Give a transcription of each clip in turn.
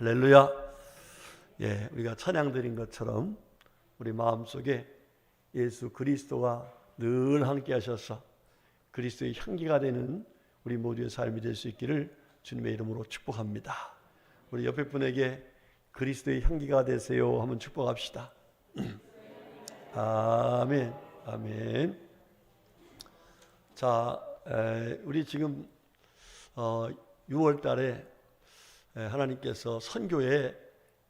할렐루야. 예, 우리가 찬양 드린 것처럼 우리 마음속에 예수 그리스도가 늘 함께 하셔서 그리스도의 향기가 되는 우리 모두의 삶이 될 수 있기를 주님의 이름으로 축복합니다. 우리 옆에 분에게 그리스도의 향기가 되세요 한번 축복합시다. 아멘, 아멘. 자, 우리 지금 6월 달에 하나님께서 선교에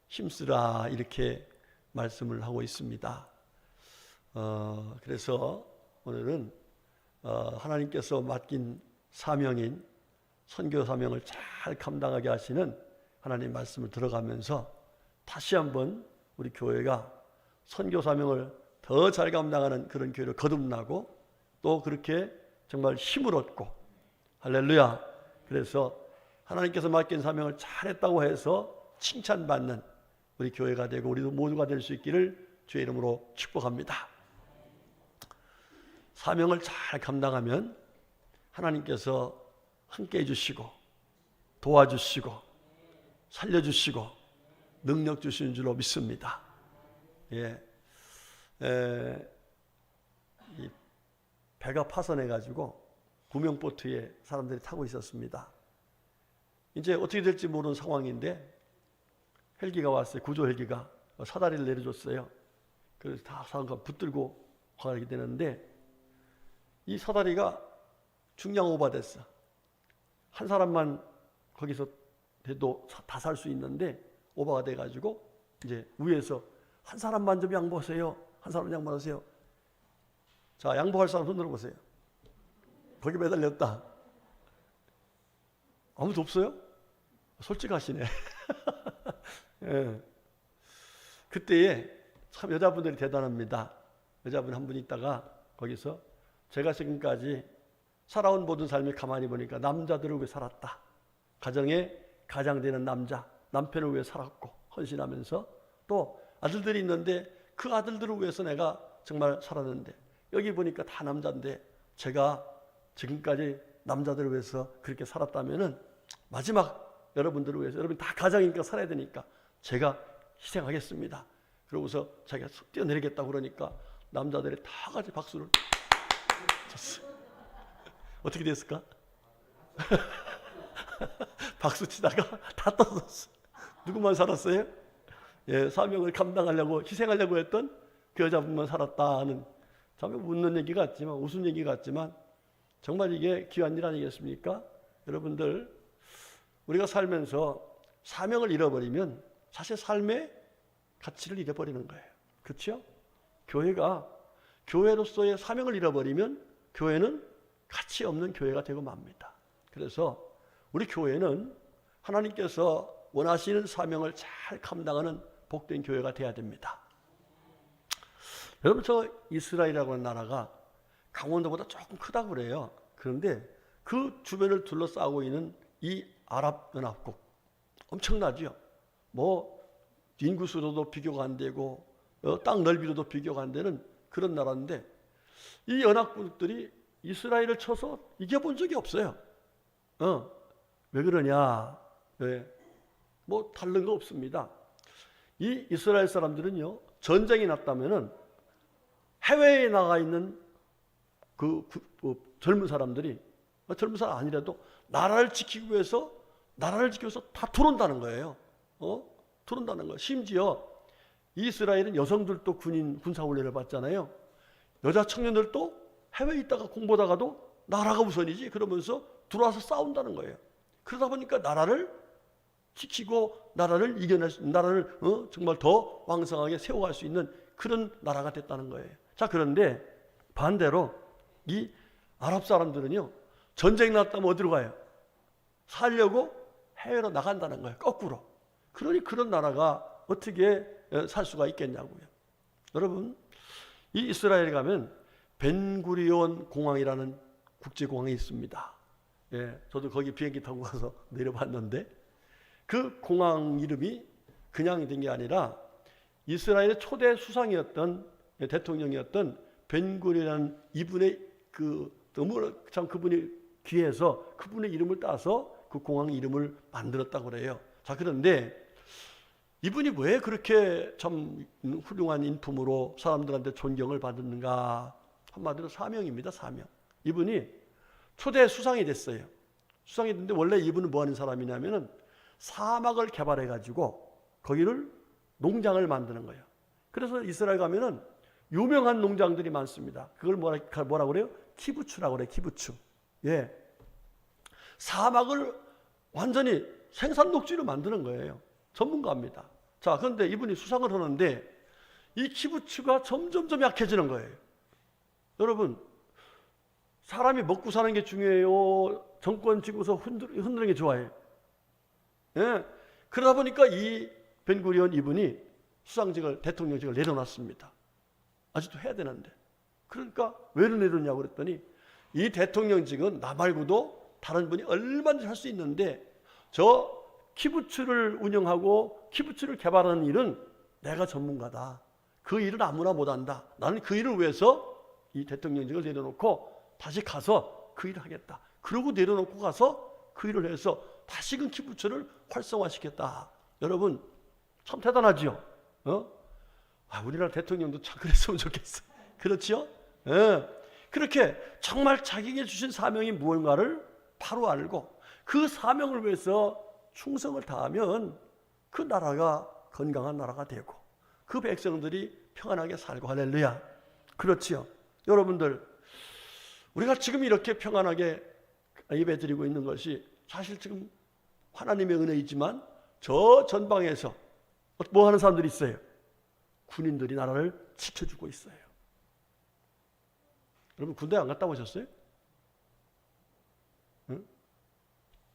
힘쓰라 이렇게 말씀을 하고 있습니다. 그래서 오늘은 하나님께서 맡긴 사명인 선교 사명을 잘 감당하게 하시는 하나님 말씀을 들어가면서 다시 한번 우리 교회가 선교 사명을 더 잘 감당하는 그런 교회로 거듭나고 또 그렇게 정말 힘을 얻고 할렐루야. 그래서 하나님께서 맡긴 사명을 잘했다고 해서 칭찬받는 우리 교회가 되고 우리도 모두가 될 수 있기를 주의 이름으로 축복합니다. 사명을 잘 감당하면 하나님께서 함께 해주시고 도와주시고 살려주시고 능력 주시는 줄로 믿습니다. 예, 이 배가 파손해가지고 구명보트에 사람들이 타고 있었습니다. 이제 어떻게 될지 모르는 상황인데 헬기가 왔어요. 구조 헬기가 사다리를 내려줬어요. 그래서 다 사람과 붙들고 가게 되는데 이 사다리가 중량 오버됐어. 한 사람만 거기서 돼도 다 살 수 있는데 오버가 돼가지고 이제 위에서 한 사람만 좀 양보하세요. 한 사람 양보하세요. 자, 양보할 사람 손 들어보세요. 거기 매달렸다. 아무도 없어요? 솔직하시네. 예. 그때에 참 여자분들이 대단합니다. 여자분 한 분 있다가 거기서 제가 지금까지 살아온 모든 삶을 가만히 보니까 남자들을 위해 살았다. 가정에 가장되는 남자, 남편을 위해 살았고 헌신하면서 또 아들들이 있는데 그 아들들을 위해서 내가 정말 살았는데 여기 보니까 다 남자인데 제가 지금까지 남자들을 위해서 그렇게 살았다면은 마지막 여러분들을 위해서 여러분 다 가장이니까 살아야 되니까 제가 희생하겠습니다. 그러고서 자기가 뛰어내리겠다고 그러니까 남자들이 다 같이 박수를 쳤어요. 어떻게 됐을까? 박수 치다가 다 떠졌어. 누구만 살았어요? 예, 사명을 감당하려고 희생하려고 했던 그 여자분만 살았다 하는 참 웃는 얘기 같지만 웃은 얘기 같지만 정말 이게 귀한 일 아니겠습니까? 여러분들 우리가 살면서 사명을 잃어버리면 사실 삶의 가치를 잃어버리는 거예요. 그렇죠? 교회가 교회로서의 사명을 잃어버리면 교회는 가치 없는 교회가 되고 맙니다. 그래서 우리 교회는 하나님께서 원하시는 사명을 잘 감당하는 복된 교회가 돼야 됩니다. 여러분 저 이스라엘이라고 하는 나라가 강원도보다 조금 크다고 그래요. 그런데 그 주변을 둘러싸고 있는 이 아랍연합국 엄청나죠. 뭐 인구수로도 비교가 안 되고 땅 넓이로도 비교가 안 되는 그런 나라인데 이 연합국들이 이스라엘을 쳐서 이겨본 적이 없어요. 왜 그러냐? 왜? 뭐 다른 거 없습니다. 이 이스라엘 사람들은요 전쟁이 났다면은 해외에 나가 있는 그 젊은 사람들이 젊은 사람 아니라도 나라를 지키기 위해서 다 들어온다는 거예요. 들어온다는 거예요. 심지어 이스라엘은 여성들도 군사훈련을 받잖아요. 여자 청년들도 해외에 있다가 공부하다가도 나라가 우선이지 그러면서 들어와서 싸운다는 거예요. 그러다 보니까 나라를 지키고 나라를 이겨낼 수 있는 나라를 정말 더 왕성하게 세워갈 수 있는 그런 나라가 됐다는 거예요. 자, 그런데 반대로 이 아랍 사람들은요 전쟁 났다면 어디로 가요? 살려고 해외로 나간다는 거예요. 거꾸로. 그러니 그런 나라가 어떻게 살 수가 있겠냐고요. 여러분 이 이스라엘에 가면 벤구리온 공항이라는 국제공항이 있습니다. 예, 저도 거기 비행기 타고 가서 내려봤는데 그 공항 이름이 그냥 된 게 아니라 이스라엘의 초대 수상이었던 대통령이었던 벤구리라는 이분의 너무 참 그분이 귀해서 그분의 이름을 따서 그 공항 이름을 만들었다고 그래요. 자, 그런데 이분이 왜 그렇게 참 훌륭한 인품으로 사람들한테 존경을 받았는가? 한마디로 사명입니다. 사명. 이분이 초대 수상이 됐어요. 수상이 됐는데 원래 이분은 뭐 하는 사람이냐면은 사막을 개발해 가지고 거기를 농장을 만드는 거예요. 그래서 이스라엘 가면은 유명한 농장들이 많습니다. 그걸 뭐라 그래요? 키부츠라고 그래요. 키부츠. 예. 사막을 완전히 생산 녹지로 만드는 거예요. 전문가입니다. 자, 그런데 이분이 수상을 하는데 이 키부츠가 점점점 약해지는 거예요. 여러분, 사람이 먹고 사는 게 중요해요? 정권 쥐고서 흔드는 게 좋아해요? 예. 그러다 보니까 이 벤구리온 이분이 수상직을, 대통령직을 내려놨습니다. 아직도 해야 되는데. 그러니까 왜 내려놨냐고 그랬더니 이 대통령직은 나 말고도 다른 분이 얼마든지 할 수 있는데 저 키부츠를 운영하고 키부츠를 개발하는 일은 내가 전문가다. 그 일은 아무나 못한다. 나는 그 일을 위해서 이 대통령직을 내려놓고 다시 가서 그 일을 하겠다. 그러고 내려놓고 가서 그 일을 해서 다시금 키부츠를 활성화시켰다. 여러분 참 대단하지요. 우리나라 대통령도 참 그랬으면 좋겠어. 그렇죠? 예. 그렇게 정말 자기에게 주신 사명이 무언가를 바로 알고 그 사명을 위해서 충성을 다하면 그 나라가 건강한 나라가 되고 그 백성들이 평안하게 살고 할렐루야. 그렇지요. 여러분들 우리가 지금 이렇게 평안하게 예배드리고 있는 것이 사실 지금 하나님의 은혜이지만 저 전방에서 뭐 하는 사람들이 있어요? 군인들이 나라를 지켜주고 있어요. 여러분 군대 안 갔다 오셨어요? 응?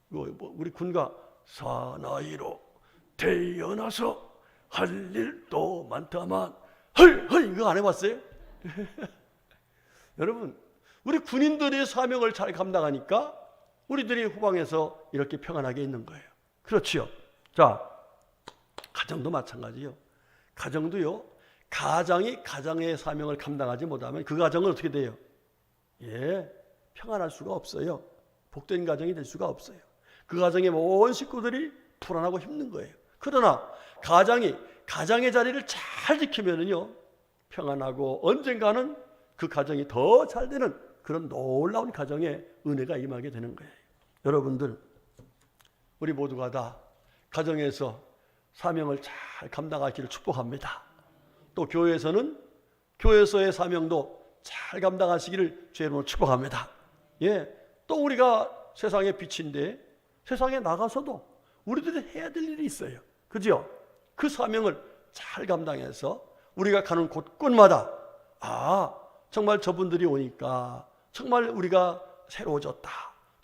우리 군가 사나이로 태어나서 할 일도 많다만 헐 이거 안 해봤어요? 여러분 우리 군인들의 사명을 잘 감당하니까 우리들이 후방에서 이렇게 평안하게 있는 거예요. 그렇지요. 자, 가정도 마찬가지요. 가정도요. 가장이 가장의 사명을 감당하지 못하면 그 가정은 어떻게 돼요? 예, 평안할 수가 없어요. 복된 가정이 될 수가 없어요. 그 가정의 모든 식구들이 불안하고 힘든 거예요. 그러나 가장이 가장의 자리를 잘 지키면은요 평안하고 언젠가는 그 가정이 더 잘 되는 그런 놀라운 가정의 은혜가 임하게 되는 거예요. 여러분들 우리 모두가 다 가정에서 사명을 잘 감당하기를 축복합니다. 또 교회에서는 교회에서의 사명도 잘 감당하시기를 주의 이름으로 축복합니다. 예, 또 우리가 세상의 빛인데 세상에 나가서도 우리들이 해야 될 일이 있어요. 그죠? 그 사명을 잘 감당해서 우리가 가는 곳곳마다 정말 저분들이 오니까 정말 우리가 새로워졌다.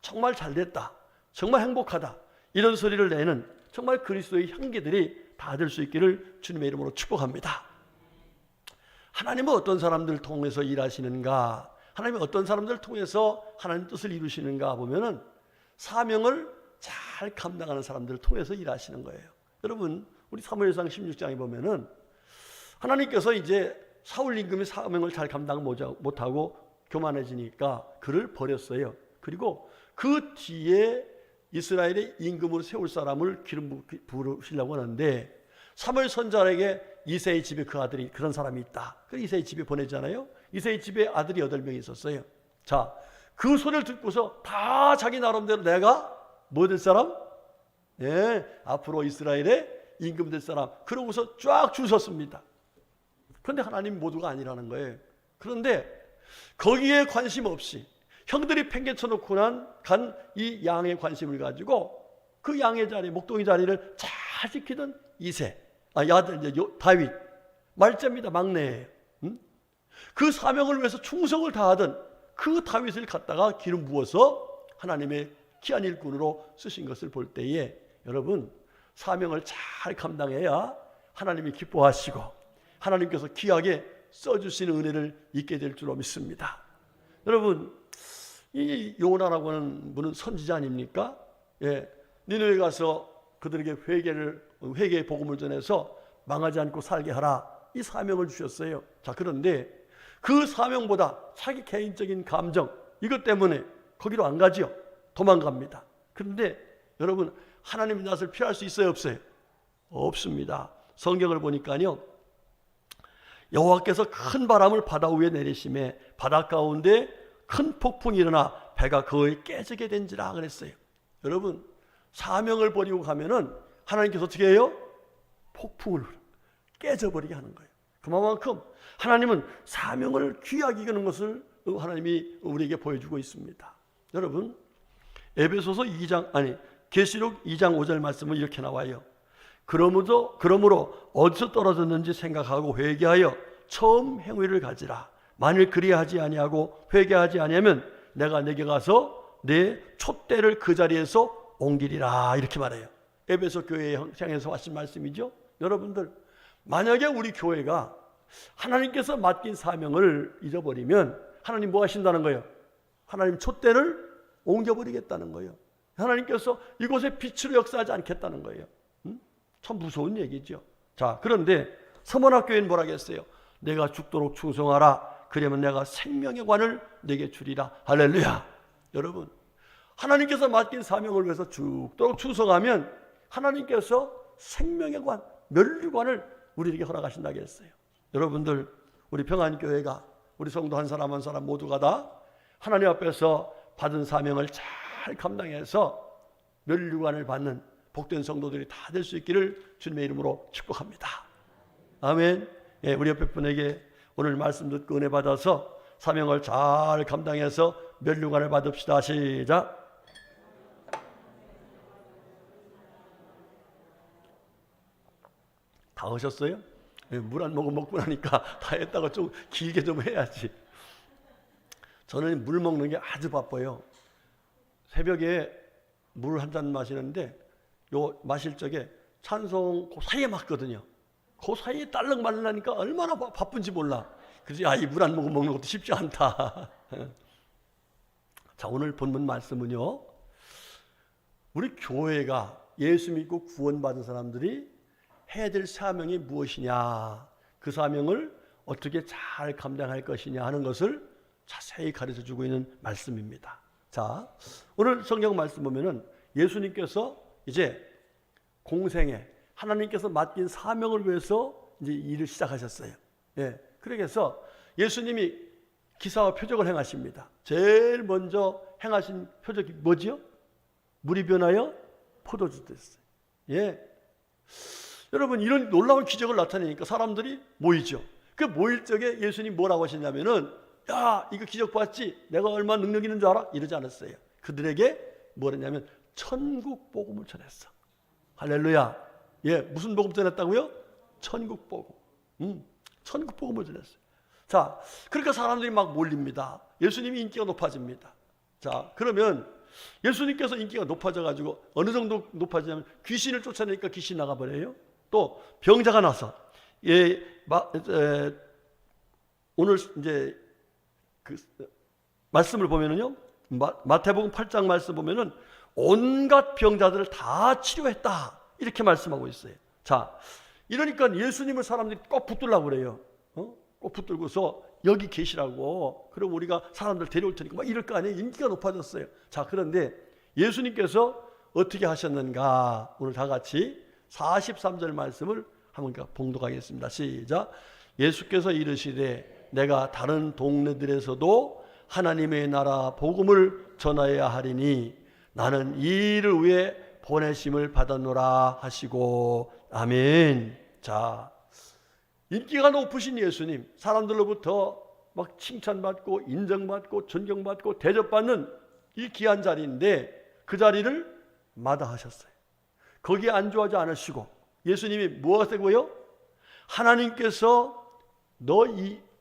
정말 잘됐다. 정말 행복하다. 이런 소리를 내는 정말 그리스도의 향기들이 다 될 수 있기를 주님의 이름으로 축복합니다. 하나님은 어떤 사람들을 통해서 일하시는가? 하나님은 어떤 사람들을 통해서 하나님 뜻을 이루시는가 보면은 사명을 잘 감당하는 사람들을 통해서 일하시는 거예요. 여러분, 우리 사무엘상 16장에 보면은 하나님께서 이제 사울 임금이 사명을 잘 감당 못하고 교만해지니까 그를 버렸어요. 그리고 그 뒤에 이스라엘의 임금으로 세울 사람을 기름 부으시려고 하는데 사무엘 선지자에게 이새의 집에 그 아들이 그런 사람이 있다. 그 이새의 집에 보내잖아요. 이새의 집에 아들이 8명이 있었어요. 자, 그 소리를 듣고서 다 자기 나름대로 내가 뭐 될 사람? 예, 앞으로 이스라엘의 임금 될 사람. 그러고서 쫙 줄 섰습니다. 그런데 하나님 모두가 아니라는 거예요. 그런데 거기에 관심 없이 형들이 팽개쳐놓고 간 이 양의 관심을 가지고 그 양의 자리, 목동의 자리를 잘 지키던 이새, 다윗, 말째입니다. 막내예요. 그 사명을 위해서 충성을 다하던 그 다윗을 갖다가 기름 부어서 하나님의 귀한 일꾼으로 쓰신 것을 볼 때에 여러분 사명을 잘 감당해야 하나님이 기뻐하시고 하나님께서 귀하게 써주시는 은혜를 잊게 될 줄로 믿습니다. 여러분 이 요나라고 하는 분은 선지자 아닙니까? 예, 니느웨 가서 그들에게 회개의 복음을 전해서 망하지 않고 살게 하라 이 사명을 주셨어요. 자, 그런데 그 사명보다 자기 개인적인 감정 이것 때문에 거기로 안 가지요. 도망갑니다. 그런데 여러분 하나님의 낯을 피할 수 있어요 없어요? 없습니다. 성경을 보니까요, 여호와께서 큰 바람을 바다 위에 내리심에 바다 가운데 큰 폭풍이 일어나 배가 거의 깨지게 된지라 그랬어요. 여러분, 사명을 버리고 가면은 하나님께서 어떻게 해요? 폭풍을 깨져버리게 하는 거예요. 그만큼 하나님은 사명을 귀하게 여기는 것을 하나님이 우리에게 보여주고 있습니다. 여러분, 에베소서 2장 계시록 2장 5절 말씀은 이렇게 나와요. 그러므로 어디서 떨어졌는지 생각하고 회개하여 처음 행위를 가지라. 만일 그리하지 아니하고 회개하지 아니하면 내가 내게 가서 내 촛대를 그 자리에서 옮기리라. 이렇게 말해요. 에베소 교회에 향해서 하신 말씀이죠. 여러분들, 만약에 우리 교회가 하나님께서 맡긴 사명을 잊어버리면 하나님 뭐 하신다는 거예요? 하나님 촛대를 옮겨버리겠다는 거예요. 하나님께서 이곳에 빛으로 역사하지 않겠다는 거예요. 참 무서운 얘기죠. 자, 그런데 서문학교에는 뭐라 했어요? 내가 죽도록 충성하라. 그러면 내가 생명의 관을 내게 주리라. 할렐루야. 여러분, 하나님께서 맡긴 사명을 위해서 죽도록 충성하면 하나님께서 생명의 관, 면류관을 우리에게 허락하신다고 했어요. 여러분들, 우리 평안교회가 우리 성도 한 사람 한 사람 모두가 다 하나님 앞에서 받은 사명을 잘 감당해서 면류관을 받는 복된 성도들이 다 될 수 있기를 주님의 이름으로 축복합니다. 아멘. 예, 우리 옆에 분에게 오늘 말씀 듣고 은혜 받아서 사명을 잘 감당해서 면류관을 받읍시다. 시작. 다 하셨어요? 물 한 모금 먹고 나니까 다 했다고 좀 길게 좀 해야지. 저는 물 먹는 게 아주 바빠요. 새벽에 물 한 잔 마시는데 요 마실 적에 찬송 그 사이에 맞거든요. 그 사이에 딸랑 말라니까 얼마나 바쁜지 몰라. 그래서 이 물 한 모금 먹는 것도 쉽지 않다. 자, 오늘 본문 말씀은요, 우리 교회가 예수 믿고 구원받은 사람들이 해야 될 사명이 무엇이냐, 그 사명을 어떻게 잘 감당할 것이냐 하는 것을 자세히 가르쳐주고 있는 말씀입니다. 자, 오늘 성경 말씀 보면은 예수님께서 이제 공생에 하나님께서 맡긴 사명을 위해서 이제 일을 시작하셨어요. 예, 그래서 예수님이 기사와 표적을 행하십니다. 제일 먼저 행하신 표적이 뭐지요? 물이 변하여 포도주 됐어요. 예, 여러분, 이런 놀라운 기적을 나타내니까 사람들이 모이죠. 그 모일 적에 예수님 뭐라고 하셨냐면은, 야, 이거 기적 봤지? 내가 얼마나 능력 있는 줄 알아? 이러지 않았어요. 그들에게 뭐랬냐면 천국 복음을 전했어. 할렐루야. 예, 무슨 복음 전했다고요? 천국 복음. 천국 복음을 전했어요. 자, 그러니까 사람들이 막 몰립니다. 예수님이 인기가 높아집니다. 자, 그러면 예수님께서 인기가 높아져가지고 어느 정도 높아지냐면 귀신을 쫓아내니까 귀신 나가버려요. 또 병자가 나서, 오늘 이제 그 말씀을 보면은요, 마태복음 8장 말씀 보면은 온갖 병자들을 다 치료했다, 이렇게 말씀하고 있어요. 자, 이러니까 예수님을 사람들이 꼭 붙들려고 그래요. 꼭 붙들고서 여기 계시라고, 그럼 우리가 사람들 데려올 테니까 막 이럴 거 아니에요. 인기가 높아졌어요. 자, 그런데 예수님께서 어떻게 하셨는가, 오늘 다 같이 43절 말씀을 한번 봉독하겠습니다. 시작. 예수께서 이르시되 내가 다른 동네들에서도 하나님의 나라 복음을 전하여야 하리니 나는 이 일을 위해 보내심을 받았노라 하시고. 아멘. 자, 인기가 높으신 예수님, 사람들로부터 막 칭찬받고 인정받고 존경받고 대접받는 이 귀한 자리인데 그 자리를 마다하셨어요. 거기에 안주하지 않으시고 예수님이 무엇이고요? 하나님께서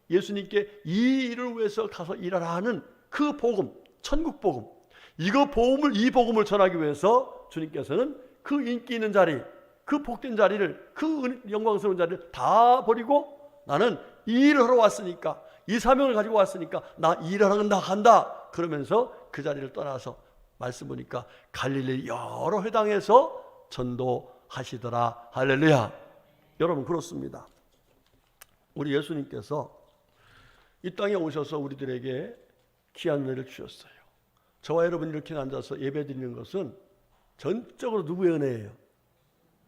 예수님께 이 일을 위해서 가서 일하라 하는 그 복음, 천국 복음, 이 복음을 전하기 위해서 주님께서는 그 인기 있는 자리, 그 복된 자리를, 그 영광스러운 자리를 다 버리고 나는 이 일을 하러 왔으니까, 이 사명을 가지고 왔으니까 나 일하러 간다 그러면서 그 자리를 떠나서 말씀 보니까 갈릴리 여러 회당에서 전도하시더라. 할렐루야. 여러분, 그렇습니다. 우리 예수님께서 이 땅에 오셔서 우리들에게 귀한 은혜를 주셨어요. 저와 여러분이 이렇게 앉아서 예배 드리는 것은 전적으로 누구의 은혜예요?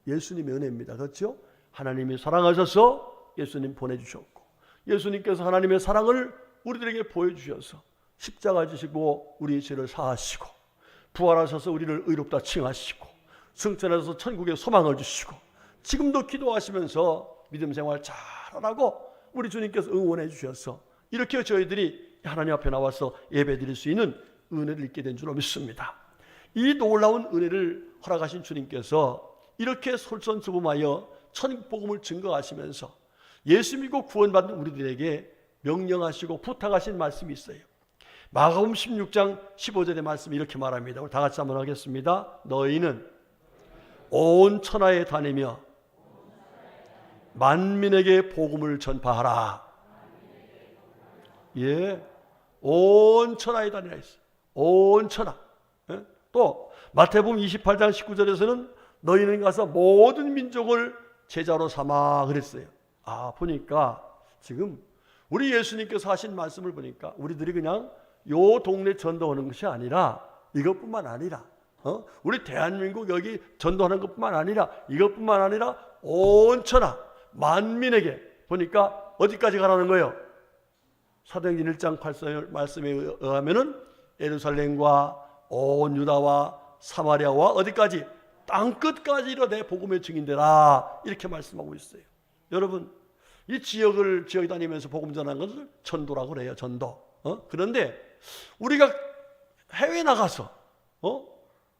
예수님의 은혜입니다. 그렇죠? 하나님이 사랑하셔서 예수님 보내주셨고, 예수님께서 하나님의 사랑을 우리들에게 보여주셔서 십자가 지시고 우리의 죄를 사하시고, 부활하셔서 우리를 의롭다 칭하시고, 승천하셔서 천국의 소망을 주시고, 지금도 기도하시면서 믿음 생활 잘하라고 우리 주님께서 응원해 주셔서 이렇게 저희들이 하나님 앞에 나와서 예배 드릴 수 있는 은혜를 입게 된 줄로 믿습니다. 이 놀라운 은혜를 허락하신 주님께서 이렇게 솔선수범하여 천국 복음을 증거하시면서 예수 믿고 구원받은 우리들에게 명령하시고 부탁하신 말씀이 있어요. 마가복음 16장 15절의 말씀이 이렇게 말합니다. 우리 다 같이 한번 하겠습니다. 너희는 온 천하에 다니며 만민에게 복음을 전파하라. 예, 온 천하에 다니라 했어요. 온 천하. 예? 또 마태복음 28장 19절에서는 너희는 가서 모든 민족을 제자로 삼아 그랬어요. 보니까 지금 우리 예수님께서 하신 말씀을 보니까 우리들이 그냥 요 동네 전도하는 것이 아니라, 이것뿐만 아니라 우리 대한민국 여기 전도하는 것뿐만 아니라, 이것뿐만 아니라 온 천하 만민에게, 보니까 어디까지 가라는 거예요? 사도행전 1장 8절 말씀에 의하면은 예루살렘과 온 유다와 사마리아와 어디까지? 땅끝까지 이르되 복음의 증인되라, 이렇게 말씀하고 있어요. 여러분, 이 지역을 다니면서 복음 전하는 것을 전도라고 그래요. 전도. 그런데 우리가 해외 나가서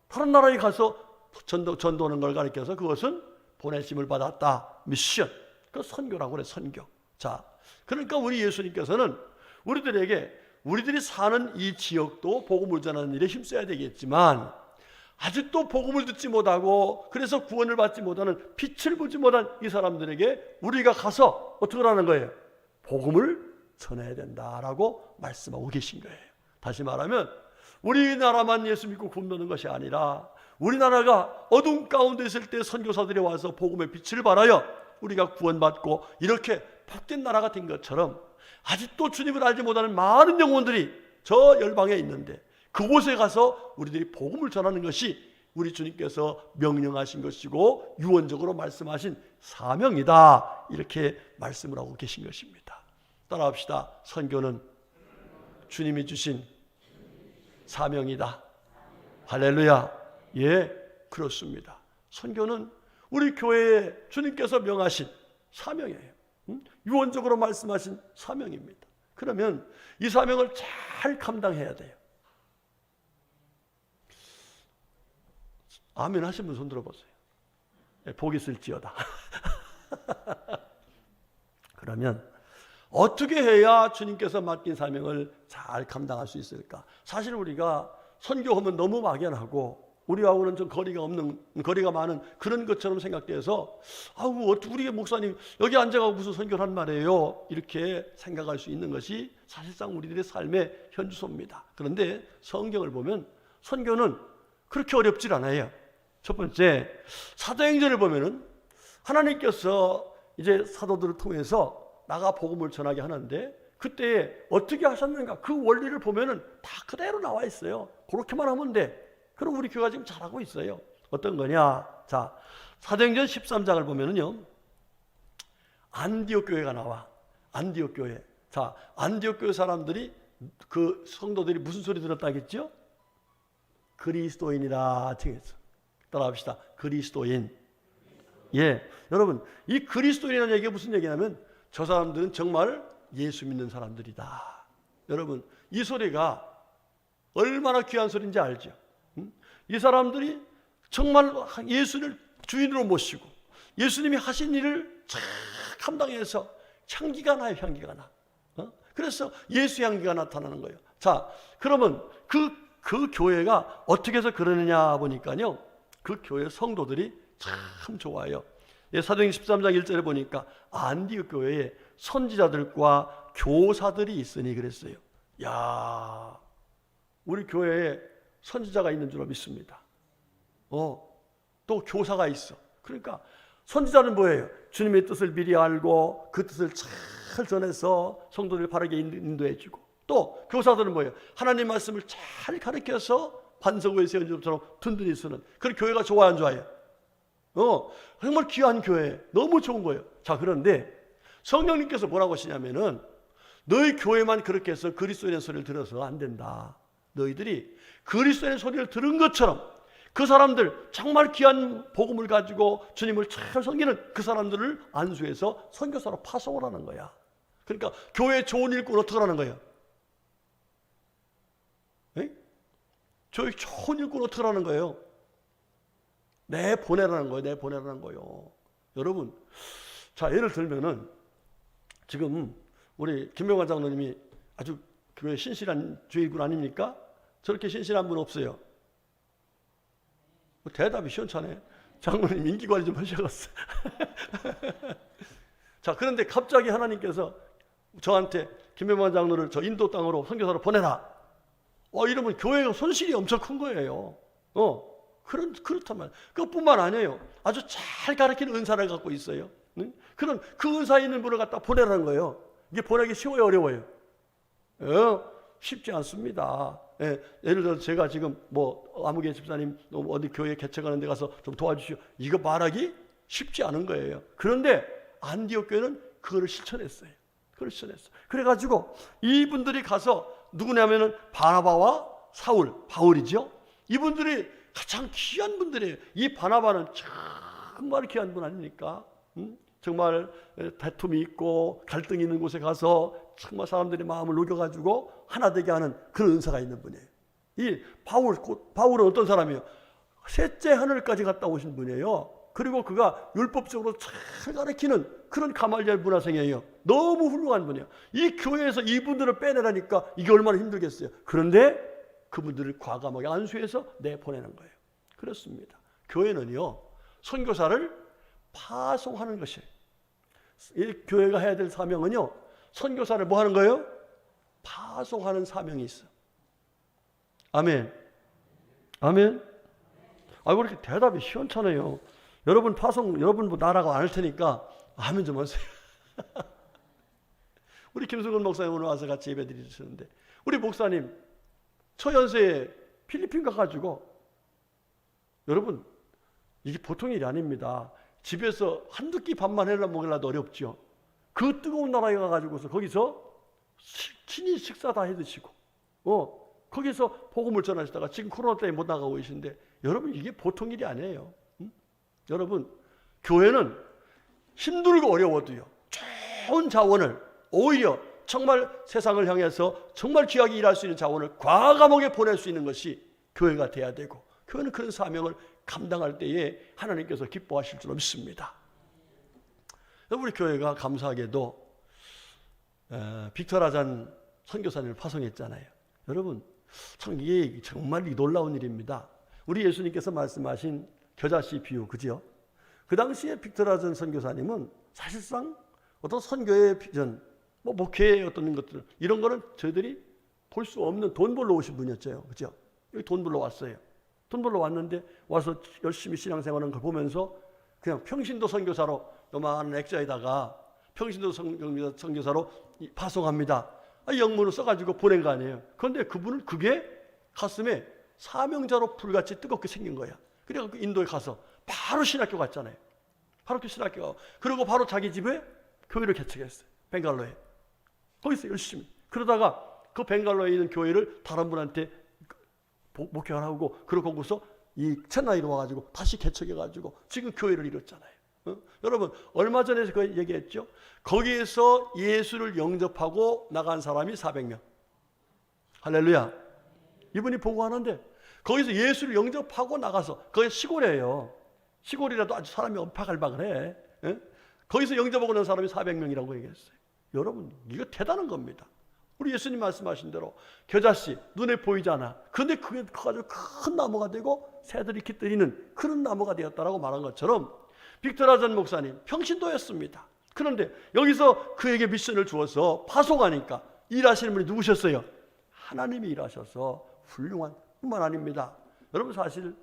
다른 나라에 가서 전도하는 걸 가리켜서 그것은 보내심을 받았다, 미션. 그 선교라고 그래, 선교. 자, 그러니까 우리 예수님께서는 우리들이 사는 이 지역도 복음을 전하는 일에 힘써야 되겠지만, 아직도 복음을 듣지 못하고 그래서 구원을 받지 못하는, 빛을 보지 못한 이 사람들에게 우리가 가서 어떻게 하라는 거예요? 복음을 전해야 된다라고 말씀하고 계신 거예요. 다시 말하면 우리나라만 예수 믿고 굶는 것이 아니라, 우리나라가 어둠 가운데 있을 때 선교사들이 와서 복음의 빛을 발하여 우리가 구원받고 이렇게 복된 나라가 된 것처럼, 아직도 주님을 알지 못하는 많은 영혼들이 저 열방에 있는데 그곳에 가서 우리들이 복음을 전하는 것이 우리 주님께서 명령하신 것이고 유언적으로 말씀하신 사명이다, 이렇게 말씀을 하고 계신 것입니다. 따라합시다. 선교는 주님이 주신 사명이다. 할렐루야. 예, 그렇습니다. 선교는 우리 교회에 주님께서 명하신 사명이에요. 유언적으로 말씀하신 사명입니다. 그러면 이 사명을 잘 감당해야 돼요. 아멘 하신 분 손 들어보세요. 복 있을지어다. 그러면 어떻게 해야 주님께서 맡긴 사명을 잘 감당할 수 있을까? 사실 우리가 선교하면 너무 막연하고 우리하고는 좀 거리가 많은 그런 것처럼 생각돼서, 우리 목사님 여기 앉아가고 무슨 선교를 한 말이에요, 이렇게 생각할 수 있는 것이 사실상 우리들의 삶의 현주소입니다. 그런데 성경을 보면 선교는 그렇게 어렵질 않아요. 첫 번째, 사도행전을 보면은 하나님께서 이제 사도들을 통해서 나가 복음을 전하게 하는데, 그때 어떻게 하셨는가, 그 원리를 보면은 다 그대로 나와 있어요. 그렇게만 하면 돼. 그럼 우리 교회가 지금 잘하고 있어요. 어떤 거냐? 자, 사도행전 13장을 보면은요, 안디옥 교회가 나와. 안디옥 교회. 자, 안디옥 교회 사람들이, 그 성도들이 무슨 소리 들었다겠죠? 그리스도인이라 칭했어. 따라합시다. 그리스도인. 예, 여러분, 이 그리스도인이라는 얘기가 무슨 얘기냐면, 저 사람들은 정말 예수 믿는 사람들이다. 여러분, 이 소리가 얼마나 귀한 소리인지 알죠? 이 사람들이 정말 예수를 주인으로 모시고 예수님이 하신 일을 잘 감당해서 향기가 나요. 향기가 나. 그래서 예수 향기가 나타나는 거예요. 자, 그러면 그 교회가 어떻게 해서 그러느냐 보니까요, 그 교회 성도들이 참 좋아요. 사도행전 13장 1절에 보니까 안디옥 교회에 선지자들과 교사들이 있으니 그랬어요. 야, 우리 교회에 선지자가 있는 줄로 믿습니다. 또 교사가 있어. 그러니까 선지자는 뭐예요? 주님의 뜻을 미리 알고 그 뜻을 잘 전해서 성도들을 바르게 인도해주고, 또 교사들은 뭐예요? 하나님 말씀을 잘 가르쳐서 반석 위에 세운 것처럼 든든히 쓰는. 그런 교회가 좋아요, 안 좋아요? 정말 귀한 교회, 너무 좋은 거예요. 자, 그런데 성령님께서 뭐라고 하시냐면은 너희 교회만 그렇게 해서 그리스도인의 소리를 들어서 안 된다. 너희들이 그리스도인의 소리를 들은 것처럼 그 사람들 정말 귀한 복음을 가지고 주님을 잘 섬기는 그 사람들을 안수해서 선교사로 파송을 하는 거야. 그러니까 교회 좋은 일꾼 어떻게 하는 거예요? 교회 좋은 일꾼 어떻게 하는 거예요? 내보내라는 거예요. 내보내라는 거예요. 여러분, 자, 예를 들면은 지금 우리 김명환 장로님이 아주 교회 신실한 주일꾼 아닙니까? 저렇게 신실한 분 없어요. 대답이 시원찮네. 장로님 인기관리 좀 하셔야겠어. 자, 그런데 갑자기 하나님께서 저한테 김명환 장로를 저 인도 땅으로 선교사로 보내라. 이러면 교회가 손실이 엄청 큰 거예요. 그렇단 말이에요. 그것뿐만 아니에요. 아주 잘 가르치는 은사를 갖고 있어요. 그런 그 은사 있는 분을 갖다 보내라는 거예요. 이게 보내기 쉬워요, 어려워요? 쉽지 않습니다. 예를 들어서 제가 지금 아무개 집사님 어디 교회 개척하는 데 가서 좀 도와주시오. 이거 말하기 쉽지 않은 거예요. 그런데 안디옥 교회는 그거를 실천했어요. 그걸 실천했어요. 그래가지고 이분들이 가서 누구냐면은 바나바와 사울, 바울이죠. 이분들이 가장 귀한 분들이에요. 이 바나바는 정말 귀한 분 아닙니까? 정말 다툼이 있고 갈등이 있는 곳에 가서 정말 사람들의 마음을 녹여가지고 하나 되게 하는 그런 은사가 있는 분이에요. 이 바울은 어떤 사람이에요? 셋째 하늘까지 갔다 오신 분이에요. 그리고 그가 율법적으로 잘 가르치는 그런 가말리엘 문화생이에요. 너무 훌륭한 분이에요. 이 교회에서 이분들을 빼내라니까 이게 얼마나 힘들겠어요. 그런데 그분들을 과감하게 안수해서 내보내는 거예요. 그렇습니다. 교회는요, 선교사를 파송하는 것이에요. 이 교회가 해야 될 사명은요, 선교사를 뭐 하는 거예요? 파송하는 사명이 있어. 아멘. 아멘. 왜 이렇게 대답이 시원찮아요? 여러분 여러분 나라고 안 할 테니까 아멘 좀 하세요. 우리 김승근 목사님 오늘 와서 같이 예배 드리시는데, 우리 목사님 초연세에 필리핀 가가지고, 여러분 이게 보통 일이 아닙니다. 집에서 한두 끼 밥만 해라 먹으려도 어렵죠. 그 뜨거운 나라에 가가지고서 거기서 친히 식사 다 해드시고, 거기서 복음을 전하시다가 지금 코로나 때문에 못 나가고 계신데, 여러분 이게 보통 일이 아니에요. 여러분, 교회는 힘들고 어려워도요, 좋은 자원을, 오히려 정말 세상을 향해서 정말 귀하게 일할 수 있는 자원을 과감하게 보낼 수 있는 것이 교회가 돼야 되고, 교회는 그런 사명을 감당할 때에 하나님께서 기뻐하실 줄 믿습니다. 우리 교회가 감사하게도 빅터라잔 선교사님을 파송했잖아요. 여러분, 참 이게 정말 놀라운 일입니다. 우리 예수님께서 말씀하신 겨자씨 비유, 그죠? 그 당시에 빅터라잔 선교사님은 사실상 어떤 선교의 비전, 목회의 어떤 것들, 이런 거는 저희들이 볼 수 없는 돈 벌러 오신 분이었죠. 그죠? 여기 돈 벌러 왔어요. 돈 벌러 왔는데 와서 열심히 신앙생활하는 걸 보면서 그냥 평신도 선교사로 요만한 액자에다가 평신도 선교사로 파송합니다. 영문을 써가지고 보낸 거 아니에요. 그런데 그분은 그게 가슴에 사명자로 불같이 뜨겁게 생긴 거야. 그래서 인도에 가서 바로 신학교 갔잖아요. 바로 그 신학교 가고, 그리고 바로 자기 집에 교회를 개척했어요. 벵갈로에. 거기서 열심히. 그러다가 그 벵갈로에 있는 교회를 다른 분한테 목회하고, 그러고 거기서 이 첸나이로 와가지고 다시 개척해가지고 지금 교회를 이뤘잖아요. 여러분, 얼마 전에 그 얘기했죠. 거기에서 예수를 영접하고 나간 사람이 400명. 할렐루야. 이분이 보고하는데 거기서 예수를 영접하고 나가서, 거기 시골이에요. 시골이라도 아주 사람이 엄파갈박을 해. 거기서 영접하고 난 사람이 400명이라고 얘기했어요. 여러분, 이거 대단한 겁니다. 우리 예수님 말씀하신 대로 겨자씨 눈에 보이지 않아. 그런데 그게 커가지고 큰 나무가 되고 새들이 깃들이는 그런 나무가 되었다라고 말한 것처럼, 빅터라잔 목사님 평신도였습니다. 그런데 여기서 그에게 미션을 주어서 파송하니까 일하시는 분이 누구셨어요? 하나님이 일하셔서 훌륭한 뿐만 아닙니다. 여러분, 사실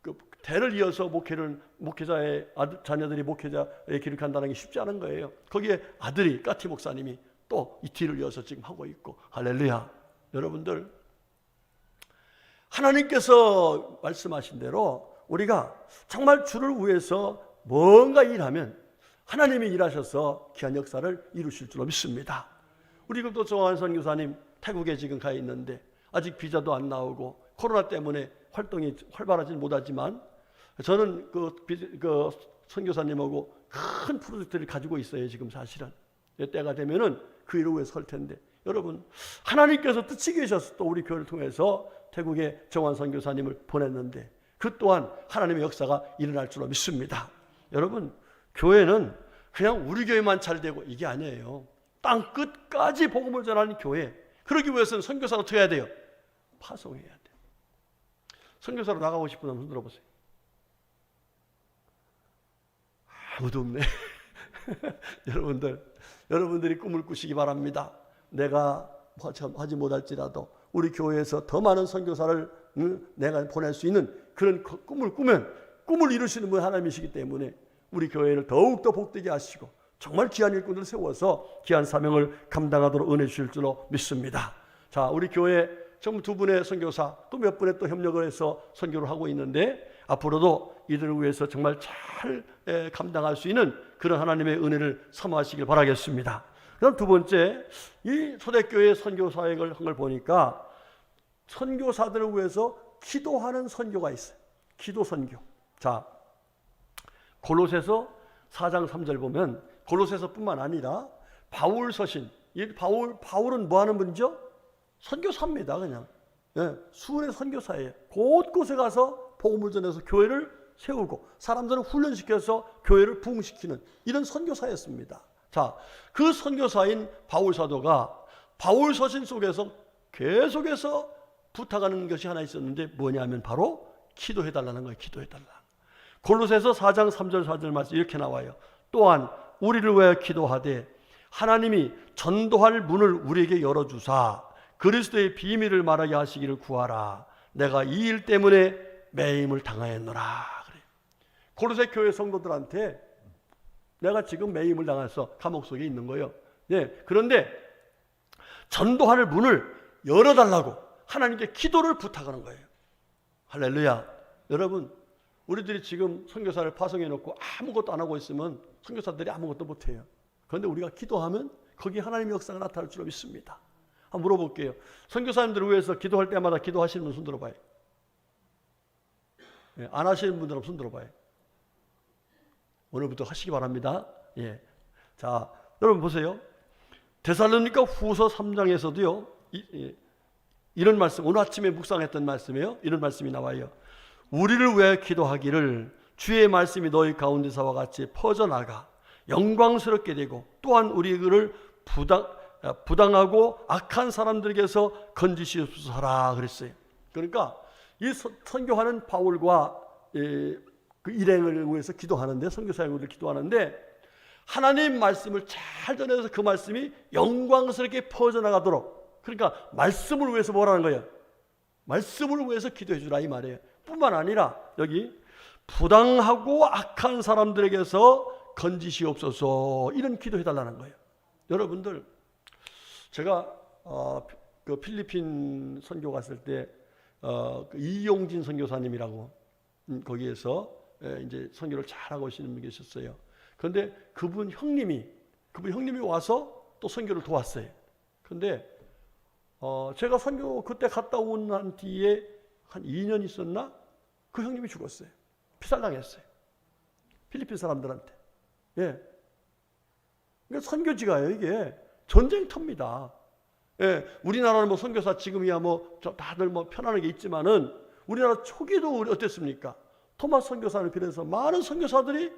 그 대를 이어서 목회자의 자녀들이 목회자의 길을 간다는 게 쉽지 않은 거예요. 거기에 아들이 까티 목사님이 또 이 뒤를 이어서 지금 하고 있고, 할렐루야. 여러분들, 하나님께서 말씀하신 대로 우리가 정말 주를 위해서 뭔가 일하면 하나님이 일하셔서 귀한 역사를 이루실 줄로 믿습니다. 우리 또 정한 선교사님 태국에 지금 가 있는데 아직 비자도 안 나오고 코로나 때문에 활동이 활발하지는 못하지만 저는 그 선교사님하고 큰 프로젝트를 가지고 있어요. 지금 사실은 때가 되면은 그 일을 위해 설 텐데, 여러분 하나님께서 뜻이 계셔서 또 우리 교회를 통해서 태국에 정한 선교사님을 보냈는데 그 또한 하나님의 역사가 일어날 줄로 믿습니다. 여러분 교회는 그냥 우리 교회만 잘 되고 이게 아니에요. 땅 끝까지 복음을 전하는 교회. 그러기 위해서는 선교사가 어떻게 해야 돼요? 파송해야 돼요. 선교사로 나가고 싶은 사람 손 들어보세요. 아무도 없네. 여러분들이 꿈을 꾸시기 바랍니다. 내가 하지 못할지라도 우리 교회에서 더 많은 선교사를 내가 보낼 수 있는 그런 꿈을 꾸면 꿈을 이루시는 분 하나님이시기 때문에 우리 교회를 더욱더 복되게 하시고 정말 귀한 일꾼들을 세워서 귀한 사명을 감당하도록 은혜 주실 줄로 믿습니다. 자, 우리 교회 전부 두 분의 선교사 또 몇 분의 또 협력을 해서 선교를 하고 있는데 앞으로도 이들을 위해서 정말 잘 감당할 수 있는 그런 하나님의 은혜를 사모하시길 바라겠습니다. 그다음 두 번째, 이 초대교회 선교 사역을 한 걸 보니까 선교사들을 위해서 기도하는 선교가 있어요. 기도 선교. 자, 골로새서 4장 3절 보면 골로새서뿐만 아니라 바울 서신, 바울은 뭐 하는 분이죠? 선교사입니다. 그냥 수훈의 선교사예요. 곳곳에 가서 복음을 전해서 교회를 세우고 사람들을 훈련시켜서 교회를 부흥시키는 이런 선교사였습니다. 자, 그 선교사인 바울 사도가 바울 서신 속에서 계속해서 부탁하는 것이 하나 있었는데 뭐냐면 바로 기도해달라는 거예요. 기도해달라. 골로새서 4장 3절 4절 말씀 이렇게 나와요. 또한 우리를 위하여 기도하되 하나님이 전도할 문을 우리에게 열어주사 그리스도의 비밀을 말하게 하시기를 구하라. 내가 이 일 때문에 매임을 당하였노라. 그래요. 골로새 교회 성도들한테 내가 지금 매임을 당해서 감옥 속에 있는 거예요. 그런데 전도할 문을 열어달라고 하나님께 기도를 부탁하는 거예요. 할렐루야. 여러분, 우리들이 지금 선교사를 파송해 놓고 아무것도 안 하고 있으면 선교사들이 아무것도 못해요. 그런데 우리가 기도하면 거기 하나님의 역사가 나타날 줄 믿습니다. 한번 물어볼게요. 선교사님들을 위해서 기도할 때마다 기도하시는 분 손 들어봐요. 안 하시는 분들은 손 들어봐요. 오늘부터 하시기 바랍니다. 자, 여러분 보세요. 데살로니가 후서 3장에서도요. 이런 말씀, 오늘 아침에 묵상했던 말씀이에요. 이런 말씀이 나와요. 우리를 위해 기도하기를 주의 말씀이 너희 가운데서와 같이 퍼져나가 영광스럽게 되고 또한 우리를 부당하고 악한 사람들에게서 건지시옵소서 그랬어요. 그러니까 이 선교하는 바울과 그 일행을 위해서 기도하는데, 선교사역을 기도하는데 하나님 말씀을 잘 전해서 그 말씀이 영광스럽게 퍼져나가도록, 그러니까 말씀을 위해서 뭐라는 거예요? 말씀을 위해서 기도해 주라 이 말이에요. 뿐만 아니라 여기 부당하고 악한 사람들에게서 건지시옵소서 이런 기도해 달라는 거예요. 여러분들, 제가 그 필리핀 선교 갔을 때 그 이용진 선교사님이라고 거기에서 이제 선교를 잘하고 계시는 분이 계셨어요. 그런데 그분 형님이 와서 또 선교를 도왔어요. 그런데 제가 선교 그때 갔다 온 한 뒤에 한 2년 있었나? 그 형님이 죽었어요. 피살당했어요. 필리핀 사람들한테. 그러니까 선교지가요, 이게 전쟁터입니다. 우리나라는 뭐 선교사 지금이야 뭐 다들 뭐 편안하게 있지만은 우리나라 초기도 어땠습니까? 토마스 선교사를 비롯해서 많은 선교사들이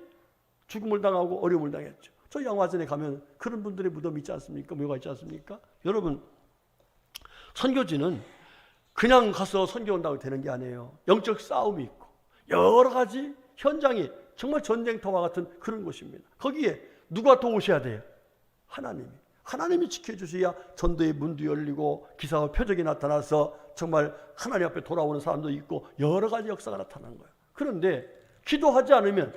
죽음을 당하고 어려움을 당했죠. 저 양화전에 가면 그런 분들의 무덤이 있지 않습니까? 묘가 있지 않습니까? 여러분, 선교지는 그냥 가서 선교한다고 되는 게 아니에요. 영적 싸움이 있고 여러 가지 현장이 정말 전쟁터와 같은 그런 곳입니다. 거기에 누가 도우셔야 돼요? 하나님이 지켜주셔야 전도의 문도 열리고 기사와 표적이 나타나서 정말 하나님 앞에 돌아오는 사람도 있고 여러 가지 역사가 나타나는 거예요. 그런데 기도하지 않으면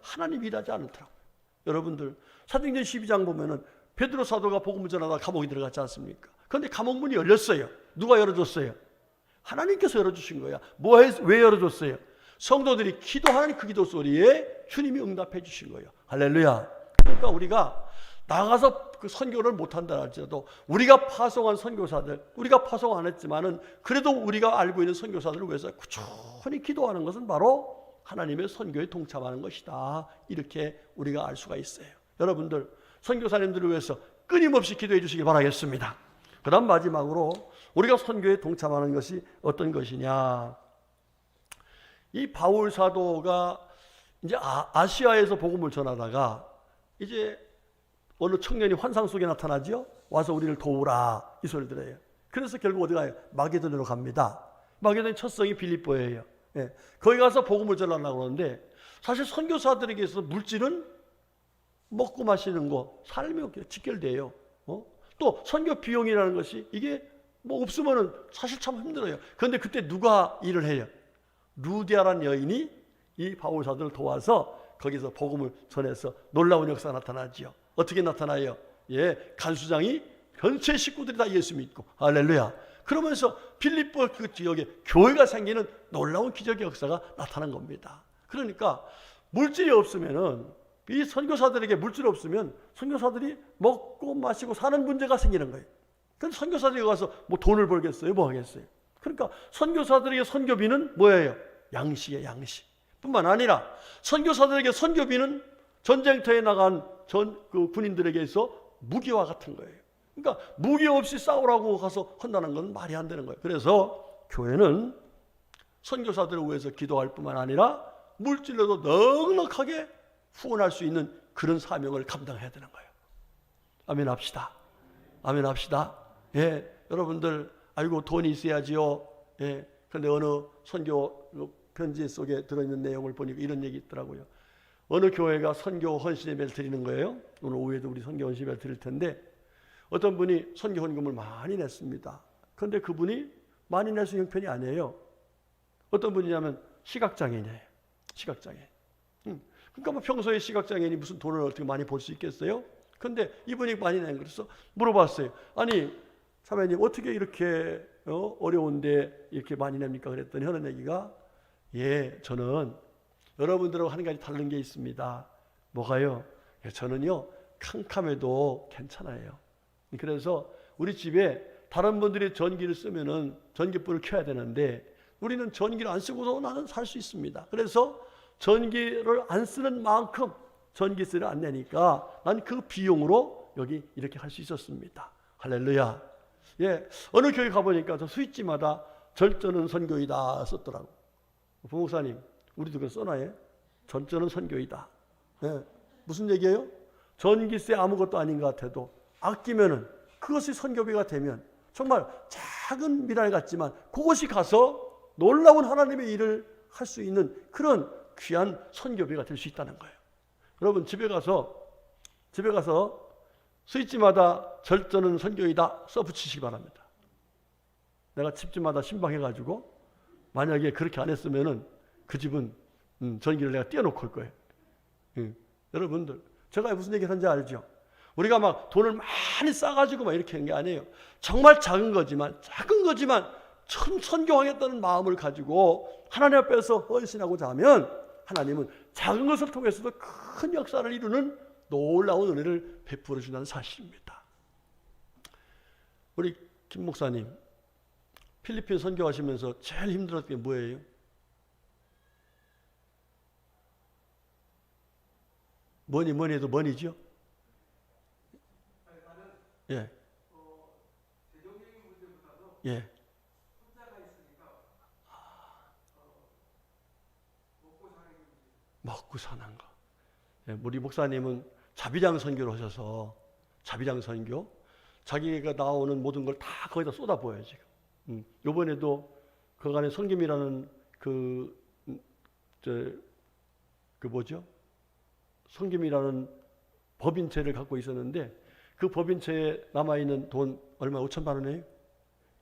하나님이 일하지 않더라고요. 여러분들, 사도행전 12장 보면은 베드로 사도가 복음을 전하다가 감옥에 들어갔지 않습니까? 그런데 감옥문이 열렸어요. 누가 열어줬어요? 하나님께서 열어주신 거야. 왜 열어줬어요? 성도들이 기도하는 그 기도 소리에 주님이 응답해 주신 거예요. 할렐루야. 그러니까 우리가 나가서 그 선교를 못한다 할지라도 우리가 파송한 선교사들, 우리가 파송 안 했지만은 그래도 우리가 알고 있는 선교사들을 위해서 꾸준히 기도하는 것은 바로 하나님의 선교에 동참하는 것이다. 이렇게 우리가 알 수가 있어요. 여러분들 선교사님들을 위해서 끊임없이 기도해 주시기 바라겠습니다. 그 다음 마지막으로 우리가 선교에 동참하는 것이 어떤 것이냐. 이 바울 사도가 이제 아시아에서 복음을 전하다가 이제 어느 청년이 환상 속에 나타나죠. 와서 우리를 도우라 이 소리를 들어요. 그래서 결국 어디 가요? 마게도냐로 갑니다. 마게도냐 첫 성이 빌립보예요. 예. 거기 가서 복음을 전하려고 그러는데 사실 선교사들에게 있어서 물질은 먹고 마시는 거, 삶이 직결돼요. 또 선교 비용이라는 것이 이게 뭐 없으면은 사실 참 힘들어요. 그런데 그때 누가 일을 해요? 루디아라는 여인이 이 바울 사도를 도와서 거기서 복음을 전해서 놀라운 역사가 나타나지요. 어떻게 나타나요? 예, 간수장이 전체 식구들이 다 예수 믿고 할렐루야. 그러면서 빌립보 그 지역에 교회가 생기는 놀라운 기적의 역사가 나타난 겁니다. 그러니까 물질이 없으면은 이 선교사들에게 물질이 없으면 선교사들이 먹고 마시고 사는 문제가 생기는 거예요. 그런데 선교사들이 가서 뭐 돈을 벌겠어요? 뭐 하겠어요? 그러니까 선교사들에게 선교비는 뭐예요? 양식이에요, 양식. 뿐만 아니라 선교사들에게 선교비는 전쟁터에 나간 그 군인들에게서 무기와 같은 거예요. 그러니까 무기 없이 싸우라고 가서 한다는 건 말이 안 되는 거예요. 그래서 교회는 선교사들을 위해서 기도할 뿐만 아니라 물질로도 넉넉하게 후원할 수 있는 그런 사명을 감당해야 되는 거예요. 아멘 합시다. 아멘 합시다. 예, 여러분들 아이고 돈이 있어야지요. 예, 그런데 어느 선교 편지 속에 들어있는 내용을 보니까 이런 얘기 있더라고요. 어느 교회가 선교 헌신 예배를 드리는 거예요. 오늘 오후에도 우리 선교 헌신 예배를 드릴 텐데 어떤 분이 선교 헌금을 많이 냈습니다. 그런데 그분이 많이 낼 수 있는 형편이 아니에요. 어떤 분이냐면 시각장애인이에요. 시각장애인. 그러니까 뭐 평소에 시각장애인이 무슨 돈을 어떻게 많이 벌 수 있겠어요? 그런데 이분이 많이 낸 그래서 물어봤어요. 아니 사모님 어떻게 이렇게 어려운데 이렇게 많이 냅니까? 그랬더니 하는 얘기가 예, 저는 여러분들하고 한 가지 다른 게 있습니다. 뭐가요? 저는요 캄캄해도 괜찮아요. 그래서 우리 집에 다른 분들이 전기를 쓰면은 전기불을 켜야 되는데 우리는 전기를 안 쓰고도 나는 살 수 있습니다. 그래서 전기를 안 쓰는 만큼 전기세를 안 내니까 난 그 비용으로 여기 이렇게 할 수 있었습니다. 할렐루야. 예, 어느 교회 가보니까 저 스위치마다 절전은 선교이다 썼더라고. 부목사님, 우리도 그거 써놔요. 절전은 선교이다. 예, 무슨 얘기예요? 전기세 아무것도 아닌 것 같아도 아끼면은 그것이 선교비가 되면 정말 작은 미랄 같지만 그것이 가서 놀라운 하나님의 일을 할 수 있는 그런 귀한 선교비가 될 수 있다는 거예요. 여러분 집에 가서 스위치마다 절전은 선교이다 써붙이시기 바랍니다. 내가 집집마다 신방해가지고 만약에 그렇게 안 했으면은 그 집은 전기를 내가 띄워놓고 올 거예요. 여러분들 제가 무슨 얘기를 하는지 알죠? 우리가 막 돈을 많이 싸가지고 막 이렇게 하는 게 아니에요. 정말 작은 거지만 선교하겠다는 마음을 가지고 하나님 앞에서 헌신하고자 하면 하나님은 작은 것을 통해서도 큰 역사를 이루는 놀라운 은혜를 베풀어 준다는 사실입니다. 우리 김 목사님 필리핀 선교하시면서 제일 힘들었던 게 뭐예요? 뭐니 해도 뭐니죠? 예. 예. 먹고 사는 거. 예, 우리 목사님은 자비량 선교를 하셔서 자비량 선교, 자기가 나오는 모든 걸 다 거기다 쏟아부어요 지금. 이번에도 그간에 성김이라는 성김이라는 법인체를 갖고 있었는데 그 법인체에 남아있는 돈 얼마 5천만 원이에요.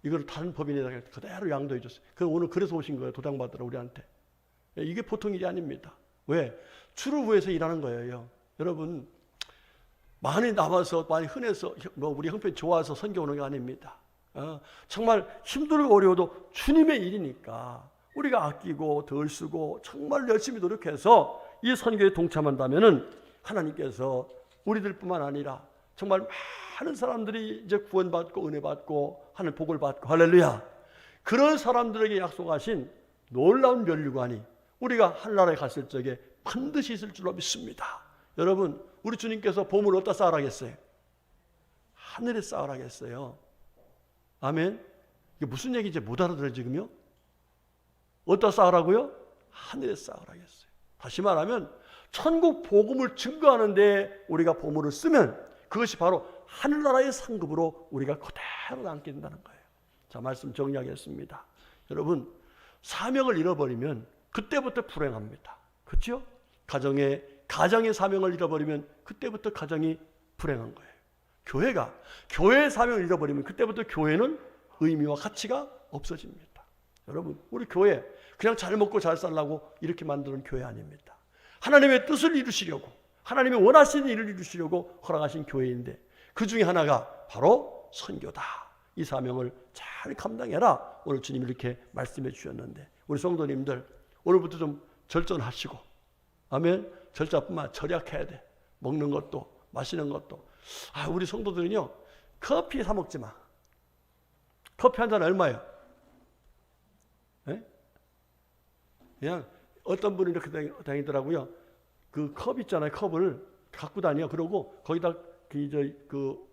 이걸 다른 법인에다가 그대로 양도해 줬어요. 오늘 그래서 오신 거예요. 도장받으러 우리한테. 이게 보통 일이 아닙니다. 왜? 주를 위해서 일하는 거예요. 여러분 많이 남아서 많이 흔해서 우리 형편이 좋아서 선교 오는 게 아닙니다. 정말 힘들고 어려워도 주님의 일이니까 우리가 아끼고 덜 쓰고 정말 열심히 노력해서 이 선교에 동참한다면은 하나님께서 우리들뿐만 아니라 정말 많은 사람들이 이제 구원받고 은혜받고 하는 복을 받고 할렐루야. 그런 사람들에게 약속하신 놀라운 면류관이 우리가 하늘나라에 갔을 적에 반드시 있을 줄로 믿습니다. 여러분, 우리 주님께서 보물을 어디다 쌓으라겠어요? 하늘에 쌓으라겠어요. 아멘. 이게 무슨 얘기인지 못 알아들어요 지금요? 어디다 쌓으라고요? 하늘에 쌓으라겠어요. 다시 말하면 천국 복음을 증거하는데 우리가 보물을 쓰면 그것이 바로 하늘나라의 상급으로 우리가 그대로 남게 된다는 거예요. 자, 말씀 정리하겠습니다. 여러분, 사명을 잃어버리면 그때부터 불행합니다. 그렇죠? 가정의 사명을 잃어버리면 그때부터 가정이 불행한 거예요. 교회의 사명을 잃어버리면 그때부터 교회는 의미와 가치가 없어집니다. 여러분, 우리 교회 그냥 잘 먹고 잘 살라고 이렇게 만드는 교회 아닙니다. 하나님의 뜻을 이루시려고, 하나님의 원하시는 일을 이루시려고 허락하신 교회인데 그 중에 하나가 바로 선교다. 이 사명을 잘 감당해라. 오늘 주님이 이렇게 말씀해 주셨는데 우리 성도님들 오늘부터 좀 절전하시고, 아멘. 절자뿐만 절약해야 돼. 먹는 것도 마시는 것도. 우리 성도들은요, 커피 사 먹지 마. 커피 한 잔 얼마예요? 네? 그냥 어떤 분이 이렇게 다니더라고요. 그 컵 있잖아요. 컵을 갖고 다녀. 그러고 거기다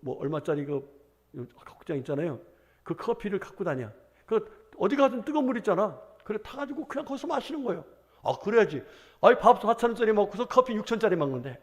얼마짜리 국장 있잖아요. 그 커피를 갖고 다녀. 그 어디 가든 뜨거운 물 있잖아. 그래 타가지고 그냥 거기서 마시는 거예요. 그래야지. 밥 4,000원짜리 먹고서 커피 6,000원짜리 먹는데.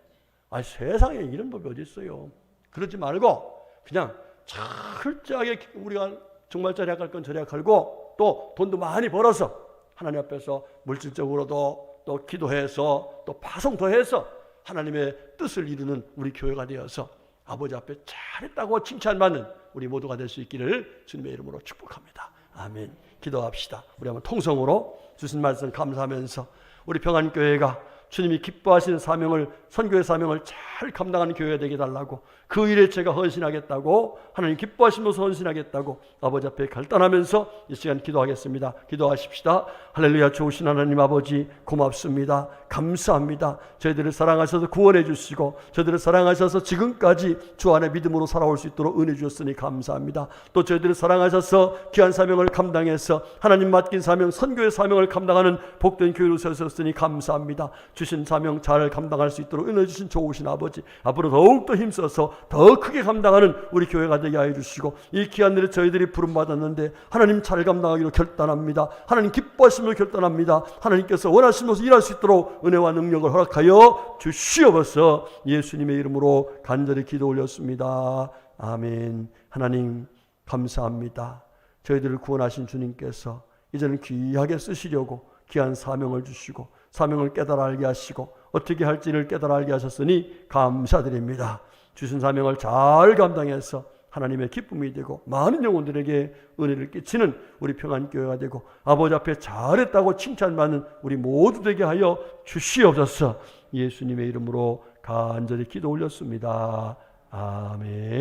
세상에 이런 법이 어디 있어요. 그러지 말고 그냥 철저하게 우리가 정말 절약할 건 절약하고 또 돈도 많이 벌어서 하나님 앞에서 물질적으로도 또 기도해서 또 파송 더해서 하나님의 뜻을 이루는 우리 교회가 되어서 아버지 앞에 잘했다고 칭찬받는 우리 모두가 될 수 있기를 주님의 이름으로 축복합니다. 아멘. 기도합시다. 우리 한번 통성으로 주신 말씀 감사하면서 우리 평안교회가 주님이 기뻐하시는 사명을, 선교의 사명을 잘 감당하는 교회가 되게 달라고, 그 일에 제가 헌신하겠다고, 하나님 기뻐하시면서 헌신하겠다고 아버지 앞에 결단하면서 이 시간 기도하겠습니다. 기도하십시다. 할렐루야. 좋으신 하나님 아버지 고맙습니다. 감사합니다. 저희들을 사랑하셔서 구원해 주시고 저희들을 사랑하셔서 지금까지 주 안에 믿음으로 살아올 수 있도록 은혜 주셨으니 감사합니다. 또 저희들을 사랑하셔서 귀한 사명을 감당해서 하나님 맡긴 사명, 선교의 사명을 감당하는 복된 교회로 세우셨으니 감사합니다. 주신 사명 잘 감당할 수 있도록 은혜 주신 좋으신 아버지, 앞으로 더욱더 힘써서 더 크게 감당하는 우리 교회가 되게 하여 주시고, 이 귀한 일에 저희들이 부름받았는데 하나님 잘 감당하기로 결단합니다. 하나님 기뻐하심을 결단합니다. 하나님께서 원하시면서 일할 수 있도록 은혜와 능력을 허락하여 주시옵소서. 예수님의 이름으로 간절히 기도 올렸습니다. 아멘. 하나님 감사합니다. 저희들을 구원하신 주님께서 이제는 귀하게 쓰시려고 귀한 사명을 주시고 사명을 깨달아 알게 하시고 어떻게 할지를 깨달아 알게 하셨으니 감사드립니다. 주신 사명을 잘 감당해서 하나님의 기쁨이 되고 많은 영혼들에게 은혜를 끼치는 우리 평안교회가 되고 아버지 앞에 잘했다고 칭찬받는 우리 모두 되게 하여 주시옵소서. 예수님의 이름으로 간절히 기도 올렸습니다. 아멘.